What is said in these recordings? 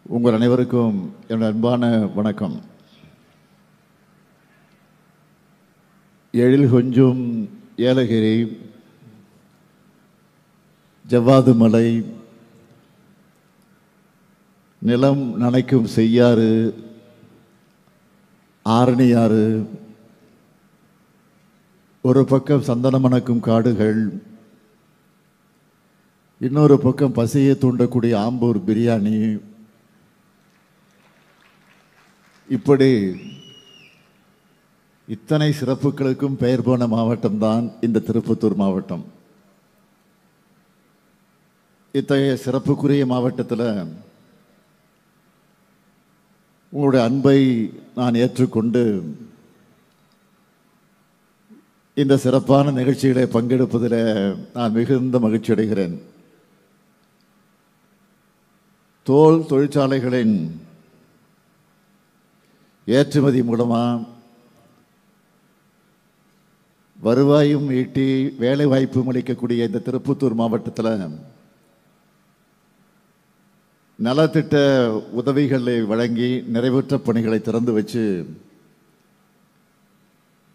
உங்கள் அனைவருக்கும் என்னுடைய அன்பான வணக்கம். எழில் கொஞ்சும் ஏலகிரி, ஜவ்வாது மலை, நிலம் நனைக்கும் செய்யாறு, ஆரணியாறு, ஒரு பக்கம் சந்தன மணக்கும் காடுகள், இன்னொரு பக்கம் பசியை தூண்டக்கூடிய ஆம்பூர் பிரியாணி, இப்படி இத்தனை சிறப்புகளுக்கும் பெயர் போன மாவட்டம்தான் இந்த திருப்பத்தூர் மாவட்டம். இத்தகைய சிறப்புக்குரிய மாவட்டத்தில் உங்களுடைய அன்பை நான் ஏற்றுக்கொண்டு இந்த சிறப்பான நிகழ்ச்சிகளை பங்கெடுப்பதில் நான் மிகுந்த மகிழ்ச்சி அடைகிறேன். தோல் தொழிற்சாலைகளின் ஏற்றுமதி மூலமாக வருவாயும் ஈட்டி வேலை வாய்ப்பும் அளிக்கக்கூடிய இந்த திருப்பத்தூர் மாவட்டத்தில் நலத்திட்ட உதவிகளை வழங்கி நிறைவேற்ற பணிகளை திறந்து வச்சு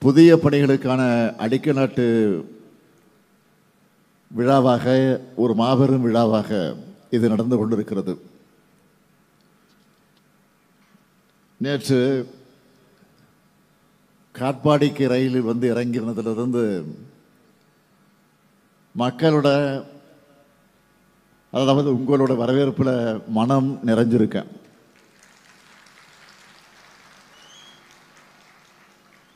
புதிய பணிகளுக்கான அடிக்கல் நாட்டு விழாவாக, ஒரு மாபெரும் விழாவாக இது நடந்து கொண்டிருக்கிறது. நேற்று காட்பாடிக்கு ரயிலில் வந்து இறங்கினதிலிருந்து மக்களோட, அதாவது உங்களோட வரவேற்பில் மனம் நிறைஞ்சிருக்கேன்.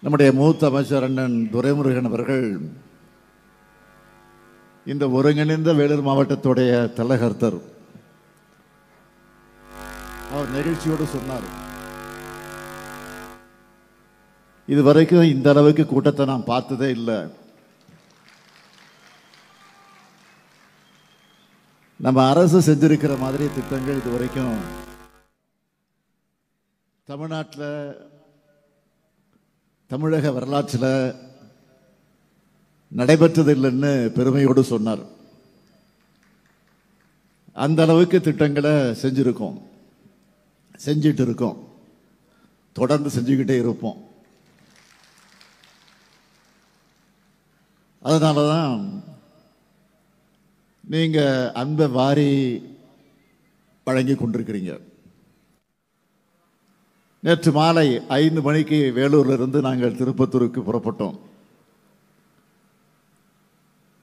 நம்முடைய மூத்த அமைச்சர் அண்ணன் துரைமுருகன் அவர்கள் இந்த ஒருங்கிணைந்த வேலூர் மாவட்டத்துடைய தலைகர்த்தர், அவர் நிகழ்ச்சியோடு சொன்னார், இதுவரைக்கும் இந்த அளவுக்கு கூட்டத்தை நான் பார்த்ததே இல்லை. நம்ம அரசு செஞ்சிருக்கிற மாதிரி திட்டங்கள் இதுவரைக்கும் தமிழ்நாட்டில், தமிழக வரலாற்றில் நடைபெற்றதில்லைன்னு பெருமையோடு சொன்னார். அந்த அளவுக்கு திட்டங்களை செஞ்சிருக்கோம், செஞ்சிட்டு இருக்கோம், தொடர்ந்து செஞ்சுக்கிட்டே இருப்போம். அதனால தான் நீங்கள் அன்பை வாரி வழங்கி கொண்டிருக்கிறீங்க. நேற்று மாலை 5 மணிக்கு வேலூரிலிருந்து நாங்கள் திருப்பத்தூருக்கு புறப்பட்டோம்.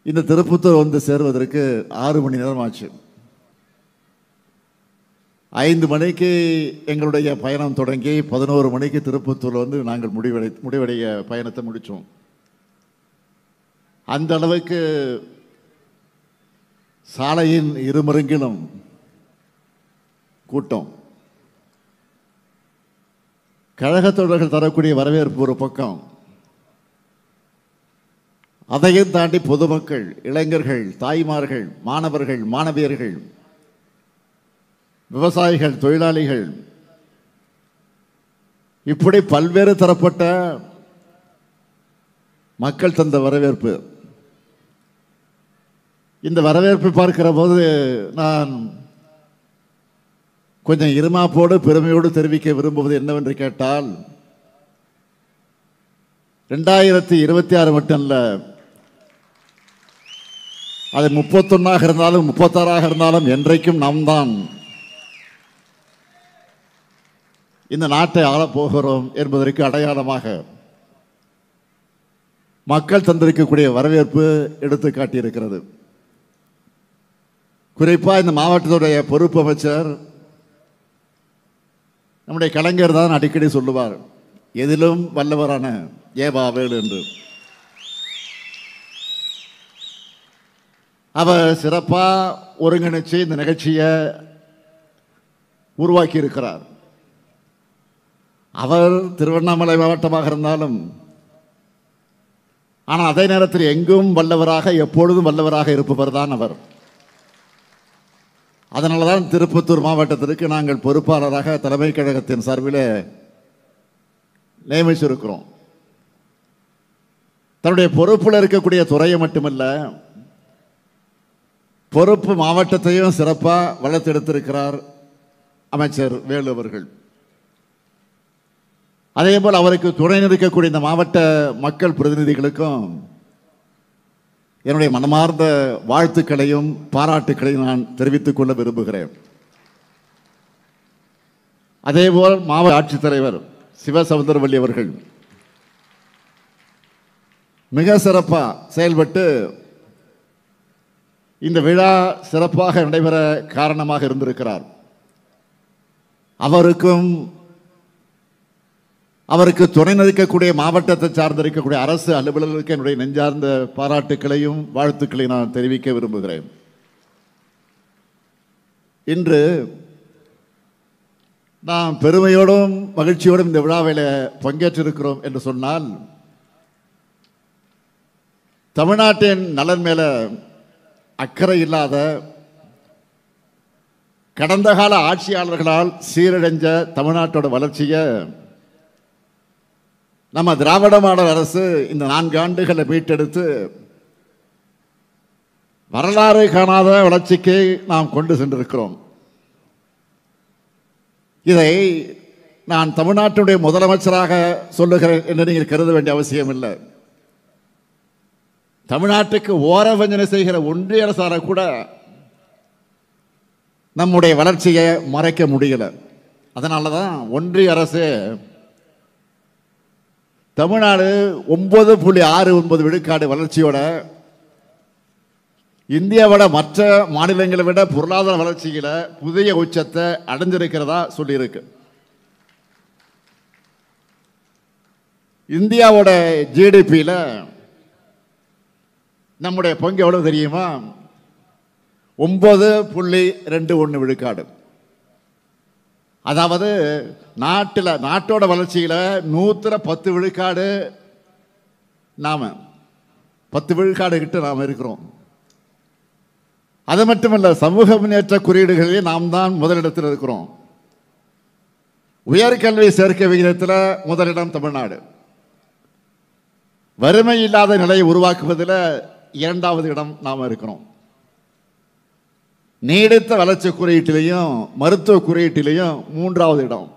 இந்த திருப்பத்தூர் வந்து சேருவதற்கு 6 மணி நேரம் ஆச்சு. 5 மணிக்கு எங்களுடைய பயணம் தொடங்கி 11 மணிக்கு திருப்பத்தூர் வந்து நாங்கள் முடிவடைய பயணத்தை முடித்தோம். அந்த அளவுக்கு சாலையின் இருமருங்கிலும் கூட்டம். கழகத் தொண்டர்கள் தரக்கூடிய வரவேற்பு ஒரு பக்கம், அதையும் தாண்டி பொதுமக்கள், இளைஞர்கள், தாய்மார்கள், மாணவர்கள், மாணவியர்கள், விவசாயிகள், தொழிலாளிகள், இப்படி பல்வேறு தரப்பட்ட மக்கள் தந்த வரவேற்பு. இந்த வரவேற்பை பார்க்கிற போது நான் கொஞ்சம் இருமாப்போடு பெருமையோடு தெரிவிக்க விரும்புவது என்னவென்று கேட்டால், 2026 மட்டும் இல்லை, அது 31 இருந்தாலும் 36 இருந்தாலும் என்றைக்கும் நாம் தான் இந்த நாட்டை ஆளப்போகிறோம் என்பதற்கு அடையாளமாக மக்கள் தந்திருக்கக்கூடிய வரவேற்பு எடுத்து காட்டியிருக்கிறது. குறிப்பாக இந்த மாவட்டத்துடைய பொறுப்பு அமைச்சர் நம்முடைய கலைஞர் தான் அடிக்கடி சொல்லுவார், எதிலும் வல்லவரான ஏவாவேல் என்று. அவர் சிறப்பாக ஒருங்கிணைச்சு இந்த நிகழ்ச்சியை உருவாக்கி இருக்கிறார். அவர் திருவண்ணாமலை மாவட்டமாக இருந்தாலும், ஆனால் அதே நேரத்தில் எங்கும் வல்லவராக, எப்பொழுதும் வல்லவராக இருப்பவர் தான் அவர். அதனால தான் திருப்பத்தூர் மாவட்டத்திற்கு நாங்கள் பொறுப்பாளராக தலைமை கழகத்தின் சார்பில் நியமிச்சிருக்கிறோம். தன்னுடைய பொறுப்பில் இருக்கக்கூடிய துறையை மட்டுமல்ல, பொறுப்பு மாவட்டத்தையும் சிறப்பாக வளர்த்தெடுத்திருக்கிறார் அமைச்சர் வேலு அவர்கள். அதேபோல் அவருக்கு துணை நிற்கக்கூடிய இந்த மாவட்ட மக்கள் பிரதிநிதிகளுக்கும் என்னுடைய மனமார்ந்த வாழ்த்துக்களையும் பாராட்டுக்களையும் நான் தெரிவித்துக் கொள்ள விரும்புகிறேன். அதேபோல் மாவட்ட ஆட்சித்தலைவர் சிவசவுந்தரவல்லி அவர்கள் மிக சிறப்பாக செயல்பட்டு இந்த விழா சிறப்பாக நடைபெற காரணமாக இருந்திருக்கிறார். அவருக்கு துணை நிற்கக்கூடிய மாவட்டத்தை சார்ந்திருக்கக்கூடிய அரசு அலுவலர்களுக்கு என்னுடைய நெஞ்சார்ந்த பாராட்டுக்களையும் வாழ்த்துக்களையும் நான் தெரிவிக்க விரும்புகிறேன். இன்று நாம் பெருமையோடும் மகிழ்ச்சியோடும் இந்த விழாவில் பங்கேற்றிருக்கிறோம் என்று சொன்னால், தமிழ்நாட்டின் நலன் மேல அக்கறை இல்லாத கடந்த கால ஆட்சியாளர்களால் சீரடைஞ்ச தமிழ்நாட்டோட வளர்ச்சியை நம்ம திராவிட மாடல் அரசு இந்த 4 ஆண்டுகளை மீட்டெடுத்து வரலாறு காணாத வளர்ச்சிக்கு நாம் கொண்டு சென்றிருக்கிறோம். இதை நான் தமிழ்நாட்டுடைய முதலமைச்சராக சொல்லுகிறேன் என்று நீங்கள் கருத வேண்டிய அவசியம் இல்லை. தமிழ்நாட்டுக்கு ஓரவஞ்சனை செய்கிற ஒன்றிய அரசால கூட நம்முடைய வளர்ச்சியை மறைக்க முடியல. அதனால தான் ஒன்றிய அரசு தமிழ்நாடு 9.69 விழுக்காடு வளர்ச்சியோட இந்தியாவோட மற்ற மாநிலங்களை விட பொருளாதார வளர்ச்சியில புதிய உச்சத்தை அடைஞ்சிருக்கிறதா சொல்லியிருக்கு. இந்தியாவோட ஜிடிபியில் நம்முடைய பங்கு எவ்வளவு தெரியுமா? 9.21 விழுக்காடு. அதாவது நாட்டோட வளர்ச்சியில் 110 விழுக்காடு நாம 10 விழுக்காடு கிட்ட நாம் இருக்கிறோம். அது மட்டுமல்ல, சமூக முன்னேற்ற குறியீடுகளில் நாம் தான் முதலிடத்தில் இருக்கிறோம். உயர்கல்வி சேர்க்கை விகிதத்தில் முதலிடம் தமிழ்நாடு. வறுமை இல்லாத நிலையை உருவாக்குவதில் 2வது இடம் நாம் இருக்கிறோம். நீடித்த வளர்ச்சி குறியீட்டிலையும் மருத்துவ குறியீட்டிலையும் 3வது இடம்.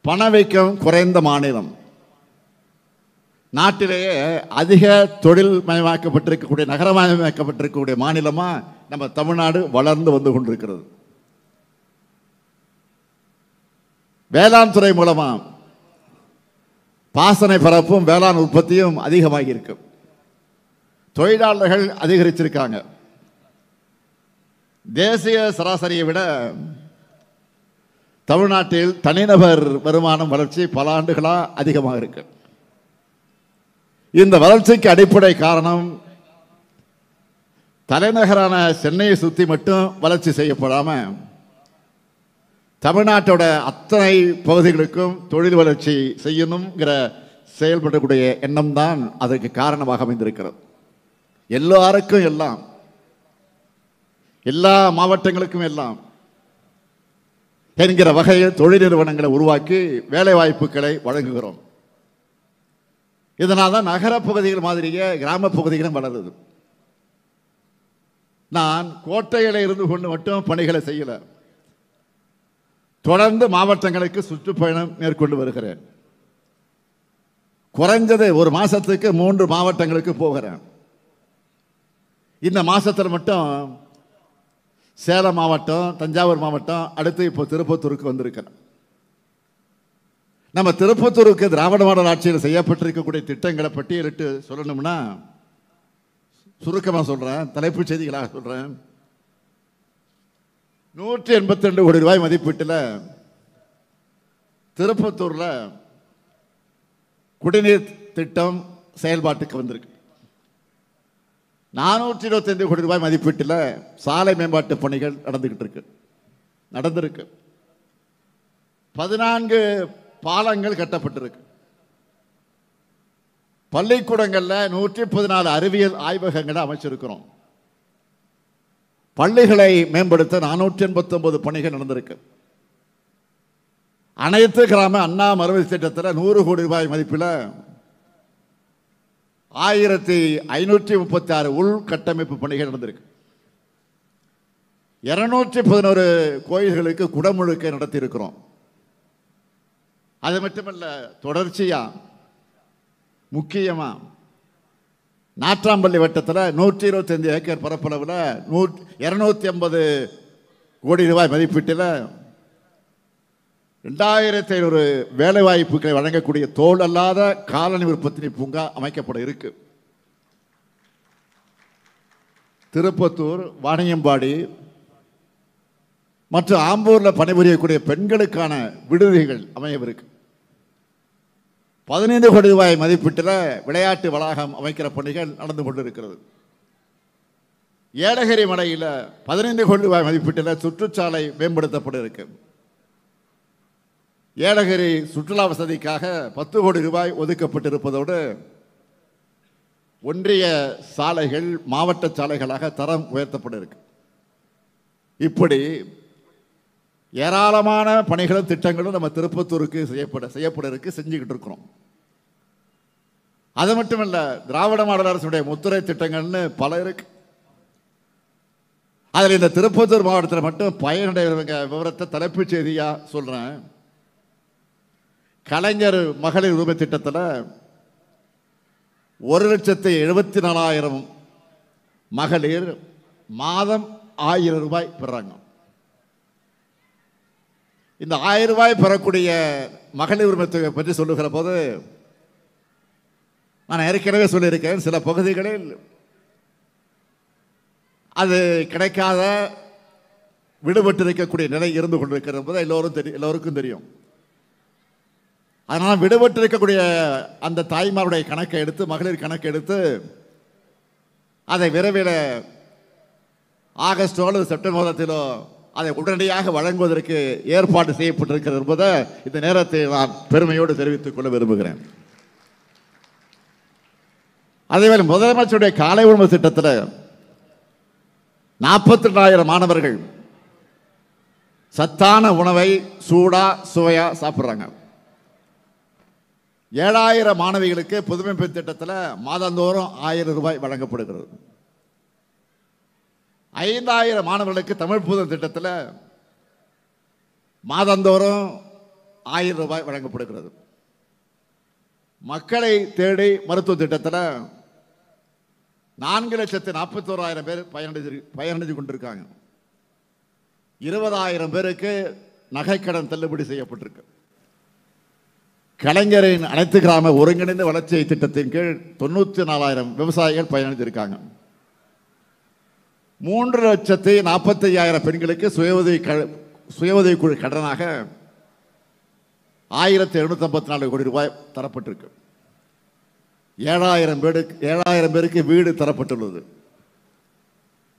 பணவீக்கம் குறைந்த மாநிலம். நாட்டிலேயே அதிக தொழில் மயமாக்கப்பட்டிருக்கக்கூடிய நகரமயமாக்கப்பட்டிருக்கக்கூடிய மாநிலமா நம்ம தமிழ்நாடு வளர்ந்து வந்து கொண்டிருக்கிறது. வேளாண் துறை மூலமா பாசனை பரப்பும் வேளாண் உற்பத்தியும் அதிகமாகி இருக்கு. தொழிலாளர்கள் அதிகரிச்சிருக்காங்க. தேசிய சராசரியை விட தமிழ்நாட்டில் தனிநபர் வருமானம் வளர்ச்சி பல ஆண்டுகளாக அதிகமாக இருக்கு. இந்த வளர்ச்சிக்கு அடிப்படை காரணம் தலைநகரான சென்னையை சுற்றி மட்டும் வளர்ச்சி செய்யப்படாம தமிழ்நாட்டோட அத்தனை பகுதிகளுக்கும் தொழில் வளர்ச்சி செய்யணுங்கிற செயல்படக்கூடிய எண்ணம் தான் அதற்கு காரணமாக அமைந்திருக்கிறது. எல்லாருக்கும் எல்லாம், எல்லா மாவட்டங்களுக்கும் எல்லாம் என்கிற வகையில் தொழில் நிறுவனங்களை உருவாக்கி வேலை வாய்ப்புகளை வழங்குகிறோம். இதனால் தான் நகர பகுதிகள் மாதிரியே கிராம பகுதிகளும் வளருது. நான் கோட்டையில் இருந்து கொண்டு மட்டும் பணிகளை செய்யல, தொடர்ந்து மாவட்டங்களுக்கு சுற்றுப்பயணம் மேற்கொண்டு வருகிறேன். குறைஞ்சது ஒரு மாசத்துக்கு 3 மாவட்டங்களுக்கு போகிறேன். இந்த மாசத்தில் மட்டும் சேலம் மாவட்டம், தஞ்சாவூர் மாவட்டம், அடுத்து இப்போ திருப்பத்தூருக்கு வந்திருக்கிறேன். நம்ம திருப்பத்தூருக்கு திராவிட மாடல் ஆட்சியில் செய்யப்பட்டிருக்கக்கூடிய திட்டங்களை பட்டியலிட்டு சொல்லணும்னா சுருக்கமாக சொல்றேன், தலைப்புச் செய்திகளாக சொல்றேன். 182 கோடி ரூபாய் மதிப்பீட்டில் திருப்பத்தூர்ல குடிநீர் திட்டம் செயல்பாட்டுக்கு வந்திருக்கு. 425 கோடி ரூபாய் மதிப்பீட்டில் சாலை மேம்பாட்டு பணிகள் நடந்திருக்கு. 14 பாலங்கள் கட்டப்பட்டிருக்கு. பள்ளிக்கூடங்களில் 114 அறிவியல் ஆய்வகங்களை அமைச்சிருக்கிறோம். பள்ளிகளை மேம்படுத்த 489 பணிகள் நடந்திருக்கு. அனைத்து கிராம அண்ணா மறுவழி திட்டத்தில் 100 கோடி ரூபாய் மதிப்பில் 1536 உள்கட்டமைப்பு பணிகள் நடந்திருக்கு. 211 கோயில்களுக்கு குடமுழுக்கை நடத்தி இருக்கிறோம். அது மட்டுமல்ல, தொடர்ச்சியா முக்கியமா நாற்றாம்பள்ளி வட்டத்தில் 125 ஏக்கர் பரப்பளவில் 250 கோடி ரூபாய் மதிப்பீட்டில் 2500 வேலை வாய்ப்புகளை வழங்கக்கூடிய தோல் அல்லாத காலணி உற்பத்தி பூங்கா அமைக்கப்பட இருக்கு. திருப்பத்தூர், வாணியம்பாடி மற்றும் ஆம்பூரில் பணிபுரியக்கூடிய பெண்களுக்கான விடுதிகள் அமையவிருக்கு. 15 கோடி ரூபாய் மதிப்பீட்டில் விளையாட்டு வளாகம் அமைக்கிற பணிகள் நடந்து கொண்டிருக்கிறது. ஏலகிரி மலையில் 15 கோடி ரூபாய் மதிப்பீட்டில் சுற்றுச்சாலை மேம்படுத்தப்பட இருக்கு. ஏலகிரி சுற்றுலா வசதிக்காக 10 கோடி ரூபாய் ஒதுக்கப்பட்டிருப்பதோடு ஒன்றிய சாலைகள் மாவட்ட சாலைகளாக தரம் உயர்த்தப்பட இருக்கு. இப்படி ஏராளமான பணிகளும் திட்டங்களும் நம்ம திருப்பத்தூருக்கு செய்யப்பட இருக்கு, செஞ்சுக்கிட்டு இருக்கிறோம். அது மட்டுமல்ல, திராவிட மாடல் அரசுடைய முத்திரை திட்டங்கள்னு பல இருக்கு. அதில் இந்த திருப்பத்தூர் மாவட்டத்தில் மட்டும் பயனடைகிறவங்க விவரத்தை தலைப்புச் செய்தியா சொல்றேன். கலைஞர் மகளிர் உரிமை திட்டத்தில் 1,74,000 மகளிர் மாதம் 1000 ரூபாய் பெறாங்க. இந்த 1000 ரூபாய் பெறக்கூடிய மகளிர் உரிமை தொகை பற்றி சொல்லுகிற போது நான் ஏற்கனவே சொல்லியிருக்கேன், சில பகுதிகளில் அது கிடைக்காத விடுபட்டு இருக்கக்கூடிய நிலை இருந்து கொண்டிருக்கிறது என்பது எல்லோருக்கும் தெரியும். அதனால் விடுபட்டு இருக்கக்கூடிய அந்த தாய்மாருடைய கணக்கை எடுத்து, மகளிர் கணக்கை எடுத்து அதை விரைவில் ஆகஸ்டோ அல்லது செப்டம்பர் மாதத்திலோ அதை உடனடியாக வழங்குவதற்கு ஏற்பாடு செய்யப்பட்டிருக்கிறது என்பதை இந்த நேரத்தில் நான் பெருமையோடு தெரிவித்துக் கொள்ள விரும்புகிறேன். அதேவேளை முதலமைச்சருடைய காலை உணவு திட்டத்தில் 42,000 மாணவர்கள் சத்தான உணவை சூடா சுவையா சாப்பிட்றாங்க. 7,000 மாணவிகளுக்கு புதுமை பெண் திட்டத்தில் மாதந்தோறும் 1000 ரூபாய் வழங்கப்படுகிறது. 5,000 மாணவர்களுக்கு தமிழ் புதுமை திட்டத்தில் மாதந்தோறும் 1000 ரூபாய் வழங்கப்படுகிறது. மக்களை தேடி மருத்துவ திட்டத்தில் 4,41,000 பேர் பயனடைந்து கொண்டிருக்காங்க. 20,000 பேருக்கு நகைக்கடன் தள்ளுபடி செய்யப்பட்டிருக்கு. கலைஞரின் அனைத்து கிராம ஒருங்கிணைந்த வளர்ச்சி திட்டத்தின் கீழ் 94,000 விவசாயிகள் பயனடைந்திருக்காங்க. 3,45,000 பெண்களுக்கு சுயஉதவி குழு கடனாக 1,754 கோடி ரூபாய் தரப்பட்டிருக்கு. 7,000 பேருக்கு வீடு தரப்பட்டுள்ளது.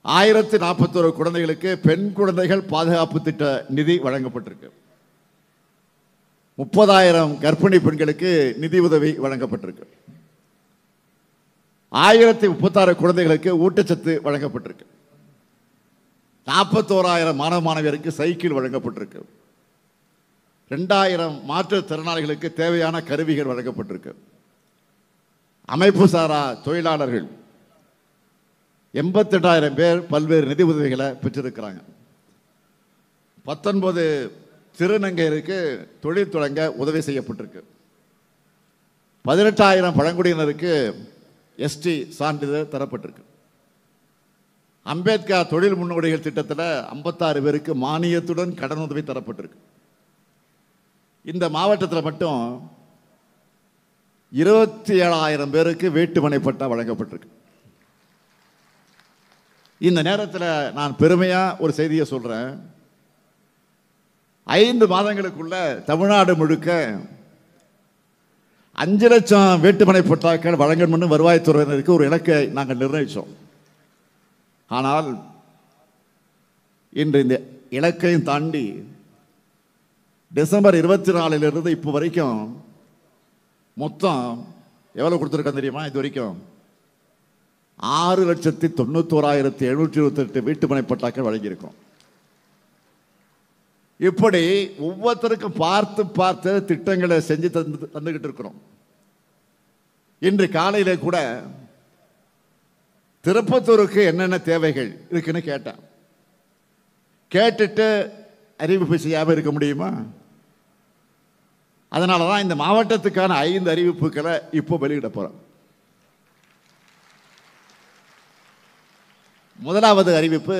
1,041 குழந்தைகளுக்கு பெண் குழந்தைகள் பாதுகாப்பு திட்ட நிதி வழங்கப்பட்டிருக்கு. 30,000 கர்ப்பிணி பெண்களுக்கு நிதி உதவி வழங்கப்பட்டிருக்கு. 1,036 குழந்தைகளுக்கு ஊட்டச்சத்து வழங்கப்பட்டிருக்கு. 41,000 மாணவ மாணவியருக்கு சைக்கிள் வழங்கப்பட்டிருக்கு. 2,000 மாற்றுத்திறனாளிகளுக்கு தேவையான கருவிகள் வழங்கப்பட்டிருக்கு. அமைப்பு சாரா தொழிலாளர்கள் 88,000 பேர் பல்வேறு நிதி உதவிகளை பெற்றிருக்கிறாங்க. 19 திருநங்கையருக்கு தொழில் தொடங்க உதவி செய்யப்பட்டிருக்கு. 18,000 பழங்குடியினருக்கு எஸ்டி சான்றிதழ் தரப்பட்டிருக்கு. அம்பேத்கர் தொழில் முன்னோடிகள் திட்டத்தில் 56 பேருக்கு மானியத்துடன் கடன் உதவி தரப்பட்டிருக்கு. இந்த மாவட்டத்தில் மட்டும் 27,000 பேருக்கு வீட்டுமனை பட்டா வழங்கப்பட்டிருக்கு. இந்த நேரத்தில் நான் பெருமையாக ஒரு செய்தியை சொல்கிறேன். 5 மாதங்களுக்குள்ள தமிழ்நாடு முழுக்க 5 லட்சம் வீட்டுமனை பட்டாக்கள் வழங்கணும்னு வருவாய்த்துறையினருக்கு ஒரு இலக்கை நாங்கள் நிர்ணயித்தோம். ஆனால் இன்று இந்த இலக்கையும் தாண்டி டிசம்பர் 24 இப்போ வரைக்கும் மொத்தம் எவ்வளோ கொடுத்துருக்கோம் தெரியுமா? இது வரைக்கும் 6,91,728 வீட்டுமனை பட்டாக்கள் வழங்கியிருக்கோம். இப்படி ஒவ்வொருத்தருக்கும் பார்த்து பார்த்து திட்டங்களை செஞ்சு தந்துகிட்டு இருக்கிறோம். இன்று காலையில கூட திருப்பத்தூருக்கு என்னென்ன தேவைகள் இருக்குன்னு கேட்டேன். கேட்டுட்டு அறிவிப்பு செய்யாமல் இருக்க முடியுமா? அதனால தான் இந்த மாவட்டத்துக்கான 5 அறிவிப்புகளை இப்போ வெளியிட போகிறோம். முதலாவது அறிவிப்பு,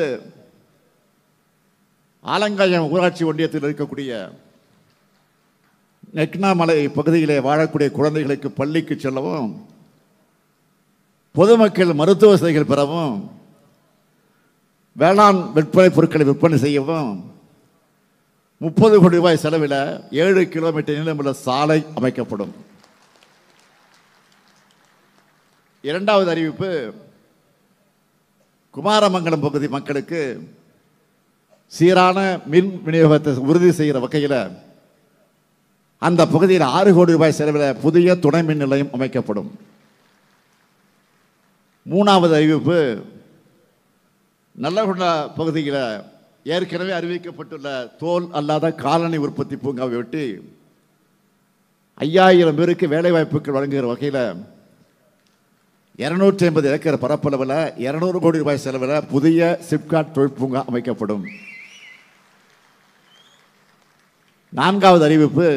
ஆலங்காயம் ஊராட்சி ஒன்றியத்தில் இருக்கக்கூடிய நெக்னாமலை பகுதியிலே வாழக்கூடிய குழந்தைகளுக்கு பள்ளிக்கு செல்லவும், பொதுமக்கள் மருத்துவ வசதிகள் பெறவும், வேளாண் விற்பனை பொருட்களை விற்பனை செய்யவும் 30 கோடி ரூபாய் செலவில் 7 கிலோமீட்டர் நீளமுள்ள சாலை அமைக்கப்படும். இரண்டாவது அறிவிப்பு, குமாரமங்கலம் பகுதி மக்களுக்கு சீரான மின் விநியோகத்தை உறுதி செய்கிற வகையில் அந்த பகுதியில் 6 கோடி ரூபாய் செலவில் புதிய துணை மின் நிலையம் அமைக்கப்படும். மூணாவது அறிவிப்பு, நல்லகுண்டா பகுதியில் ஏற்கனவே அறிவிக்கப்பட்டுள்ள தோல் அல்லாத காலணி உற்பத்தி பூங்காவை ஒட்டி 5000 பேருக்கு வேலைவாய்ப்புகள் வழங்குகிற வகையில் 250 ஏக்கர் பரப்பளவில் 200 கோடி ரூபாய் செலவில் புதிய சிப்காட் தொழிற்பூங்கா அமைக்கப்படும். நான்காவது அறிவிப்பு,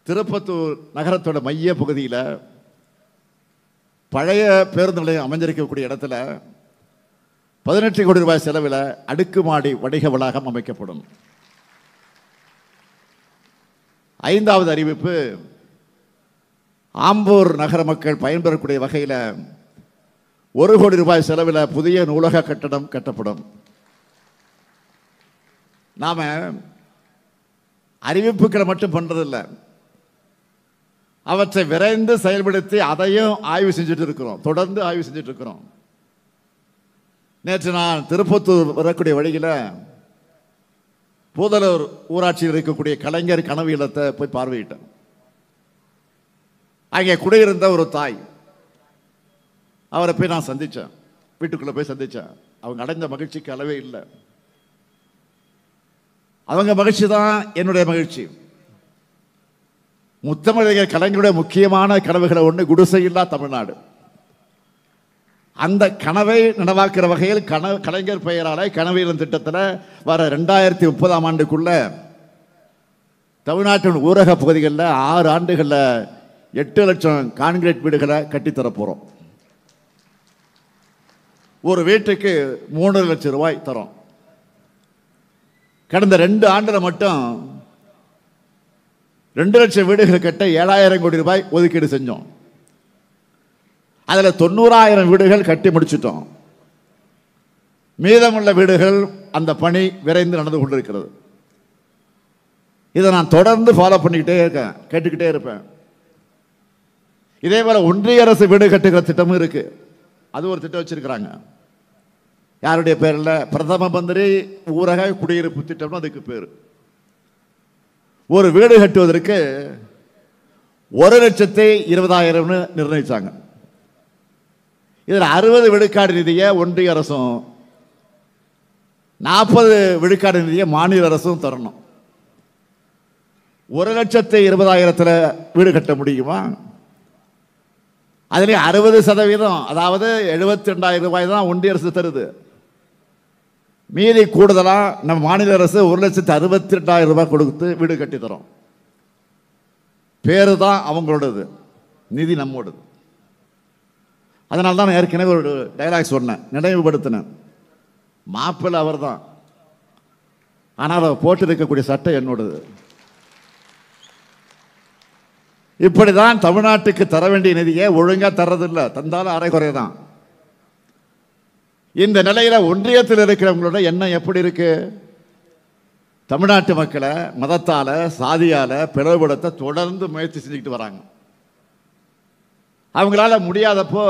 திருப்பத்தூர் நகரத்தோட மைய பகுதியில் பழைய பேருந்து நிலையம் அமைஞ்சிருக்கக்கூடிய இடத்துல 18 கோடி ரூபாய் செலவில் அடுக்குமாடி வணிக வளாகம் அமைக்கப்படும். ஐந்தாவது அறிவிப்பு, ஆம்பூர் நகர மக்கள் பயன்பெறக்கூடிய வகையில் 1 கோடி ரூபாய் செலவில் புதிய நூலக கட்டடம் கட்டப்படும். நாம அறிவிப்புகளை மட்டும் பண்றதில்லை, அவற்றை விரைந்து செயல்படுத்தி அதையும் ஆய்வு செஞ்சுட்டு இருக்கிறோம், தொடர்ந்து ஆய்வு செஞ்சுட்டு இருக்கிறோம். நேற்று நான் திருப்பத்தூர் வரக்கூடிய வழியில் பூதலூர் ஊராட்சியில் இருக்கக்கூடிய கலைஞர் கனவு இல்லத்தை போய் பார்வையிட்டேன். அங்கே குடியிருந்த ஒரு தாய், அவரை போய் நான் சந்தித்தேன், வீட்டுக்குள்ளே போய் சந்தித்தேன். அவங்க அடைந்த மகிழ்ச்சிக்கு அளவே இல்லை. அவங்க மகிழ்ச்சி தான் என்னுடைய மகிழ்ச்சி. முத்தமிழர் கலைஞருடைய முக்கியமான கனவுகளை ஒன்று குடிசையில்லா தமிழ்நாடு. அந்த கனவை நனவாக்குற வகையில் கலைஞர் பெயரால கனவியல் திட்டத்தில் வர 2030ஆம் ஆண்டுக்குள்ள தமிழ்நாட்டின் ஊரக பகுதிகளில் 6 ஆண்டுகளில் 8 லட்சம் கான்கிரீட் வீடுகளை கட்டித்தரப்போகிறோம். ஒரு வீட்டுக்கு 3 லட்சம் ரூபாய் தரோம். கடந்த 2 ஆண்டில் மட்டும் 2 லட்சம் வீடுகள் கட்ட 7000 கோடி ரூபாய் ஒதுக்கீடு செஞ்சோம். அதில் 90,000 வீடுகள் கட்டி முடிச்சிட்டோம். மீதமுள்ள வீடுகள் அந்த பணி விரைந்து நடந்து கொண்டிருக்கிறது. இதை நான் தொடர்ந்து ஃபாலோ பண்ணிக்கிட்டே இருக்கேன், கேட்டுக்கிட்டே இருப்பேன். இதே போல ஒன்றிய அரசு வீடு கட்டுகிற திட்டமும் இருக்கு. அது ஒரு திட்டம் வச்சிருக்கிறாங்க. யாருடைய பேரில்? பிரதம மந்திரி ஊரக குடியிருப்பு திட்டம்னு அதுக்கு பேர். ஒரு வீடு கட்டுவதற்கு 1,20,000 நிர்ணயிச்சாங்க. இதில் 60 விழுக்காடு நிதியை ஒன்றிய அரசும் 40 விழுக்காடு நிதியை மாநில அரசும் தரணும். 1,20,000 வீடு கட்ட முடியுமா? அதுலேயும் 60%, அதாவது 72,000 ரூபாய் தான் ஒன்றிய அரசு தருது. மீதி கூடுதலாக நம்ம மாநில அரசு 1,62,000 ரூபாய் கொடுத்து வீடு கட்டி தரோம். பேரு தான் அவங்களோடது, நிதி நம்மோடது. அதனால தான் நான் ஏற்கனவே ஒரு டைலாக் சொன்னேன், நினைவுபடுத்தினேன். மாப்பிள்ளை அவர் தான், ஆனால் அவர் போட்டு இருக்கக்கூடிய சட்டை என்னோடது. இப்படிதான் தமிழ்நாட்டுக்கு தர வேண்டிய நிதியை ஒழுங்கா தர்றதில்லை, தந்தாலும் அரைகுறை தான். இந்த நிலையில ஒன்றியத்தில் இருக்கிறவங்களோட எண்ணம் எப்படி இருக்கு? தமிழ்நாட்டு மக்களை மதத்தால சாதியால பிளவுபடுத்த தொடர்ந்து முயற்சி செஞ்சுக்கிட்டு வராங்க. அவங்களால முடியாதப்போ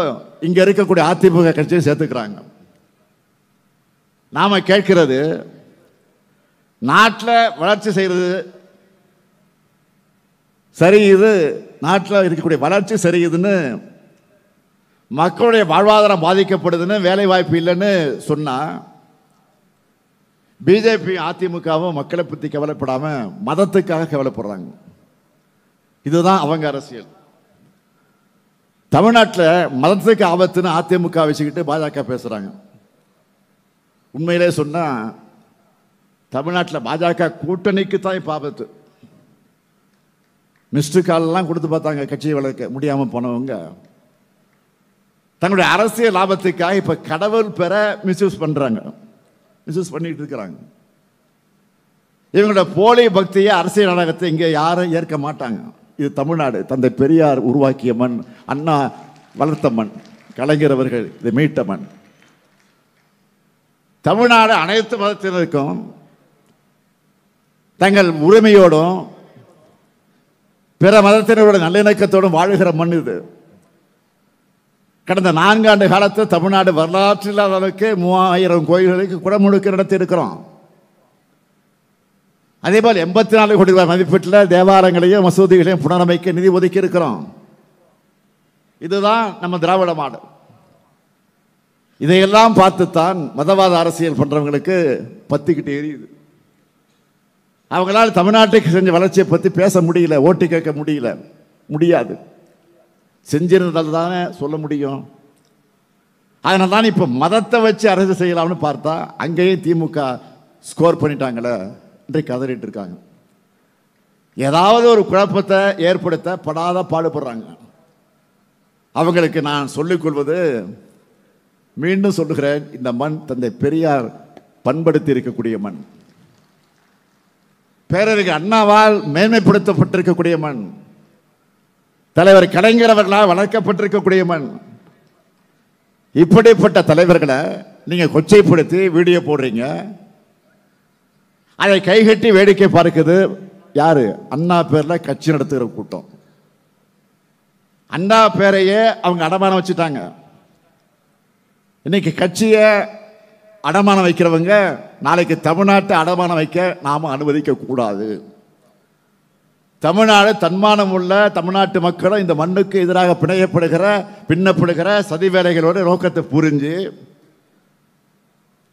இங்க இருக்கக்கூடிய அதிமுக கட்சியை சேர்த்துக்கிறாங்க. நாம கேட்கிறது, நாட்டில் வளர்ச்சி செய்யறது சரியுது, நாட்டில் இருக்கக்கூடிய வளர்ச்சி சரியுதுன்னு, மக்களுடைய வாழ்வாதாரம் பாதிக்கப்படுதுன்னு, வேலை வாய்ப்பு இல்லைன்னு சொன்னா பிஜேபி அதிமுகவும் மக்களை பற்றி கவலைப்படாம மதத்துக்காக கவலைப்படுறாங்க. இதுதான் அவங்க அரசியல். தமிழ்நாட்டில் மதத்துக்கு ஆபத்துன்னு அதிமுக வச்சுக்கிட்டு பாஜக பேசுறாங்க. உண்மையிலே சொன்னால் தமிழ்நாட்டில் பாஜக கூட்டணிக்கு தான் இப்போ ஆபத்து. மிஸ்டு கால்லாம் கொடுத்து பார்த்தாங்க கட்சியை வளர்க்க முடியாமல் போனவங்க. தங்களுடைய அரசியல் லாபத்துக்காக இப்போ கடவுள் பெற மிஸ்யூஸ் பண்ணுறாங்க, மிஸ்யூஸ் பண்ணிட்டு இருக்கிறாங்க. இவங்களோட போலி பக்தியை, அரசியல் நாடகத்தை இங்கே யாரும் ஏற்க மாட்டாங்க. இது தமிழ்நாடு, தந்தை பெரியார் உருவாக்கிய மண், அண்ணா வளர்த்த மண், கலைஞர் அவர்கள் இதை மீட்ட மண். தமிழ்நாடு அனைத்து மதத்தினருக்கும் தங்கள் உரிமையோடும் பிற மதத்தினரோட நல்லிணக்கத்தோடும் வாழுகிற மண் இது. கடந்த 4 ஆண்டு காலத்தில் தமிழ்நாடு வரலாற்றில் இல்லாத அளவுக்கு 3000 கோயில்களுக்கு குடமுழுக்கு நடத்தி இருக்கிறோம். அதே போல் 84 கோடி ரூபாய் மதிப்பீட்டில் தேவாலயங்களையும் மசூதிகளையும் புனரமைக்க நிதி ஒதுக்கி இருக்கிறோம். இதுதான் நம்ம திராவிட மாடல். இதையெல்லாம் பார்த்துத்தான் மதவாத அரசியல் பண்றவங்களுக்கு பத்திக்கிட்டு எரியுது. அவங்களால் தமிழ்நாட்டுக்கு செஞ்ச வளர்ச்சியை பற்றி பேச முடியல, ஓட்டு கேட்க முடியாது. செஞ்சிருந்தால் தானே சொல்ல முடியும். அதனால தான் இப்போ மதத்தை வச்சு அரசு செய்யலாம்னு பார்த்தா அங்கேயும் திமுக ஸ்கோர் பண்ணிட்டாங்களே, இன்றைக்கு கதறிட்டு இருக்காங்க. ஏதாவது ஒரு குழப்பத்தை ஏற்படுத்த படாத பாடுபடுறாங்க. அவங்களுக்கு நான் சொல்லிக்கொள்வது, மீண்டும் சொல்லுகிறேன், இந்த மண் தந்தை பெரியார் பண்படுத்தி இருக்கக்கூடிய மண், பேரறிஞர் அண்ணாவால் மேன்மைப்படுத்தப்பட்டிருக்கக்கூடிய மண், தலைவர் கலைஞர் அவர்களால் வளர்க்கப்பட்டிருக்கக்கூடிய மண். இப்படிப்பட்ட தலைவர்களை நீங்க கொச்சைப்படுத்தி வீடியோ போடுறீங்க. அதை கைகட்டி வேடிக்கை பார்க்குது யாரு? அண்ணா பேர்ல கட்சி நடத்துகிற கூட்டம். அண்ணா பேரையே அவங்க அடமானம் வச்சுட்டாங்க. இன்னைக்கு கட்சியை அடமானம் வைக்கிறவங்க நாளைக்கு தமிழ்நாட்டை அடமானம் வைக்க நாம அனுமதிக்க கூடாது. தமிழ்நாடு தன்மானம் உள்ள தமிழ்நாட்டு மக்களும் இந்த மண்ணுக்கு எதிராக பின்னப்படுகிற சதி வேலைகளோட நோக்கத்தை புரிஞ்சு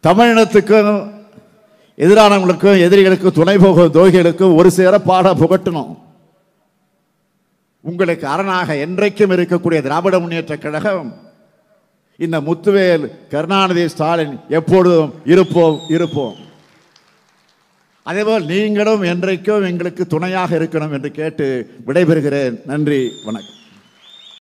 தமிழினத்துக்கும் எதிரானவங்களுக்கும் எதிரிகளுக்கும் துணை போகும் துரோகிகளுக்கும் ஒரு சேர பாட புகட்டணும். உங்களுக்கு அரணாக என்றைக்கும் இருக்கக்கூடிய திராவிட முன்னேற்ற கழகம், இந்த முத்துவேல், கருணாநிதி, ஸ்டாலின் எப்பொழுதும் இருப்போம். அதேபோல் நீங்களும் என்றைக்கும் எங்களுக்கு துணையாக இருக்கணும் என்று கேட்டு விடைபெறுகிறேன். நன்றி, வணக்கம்.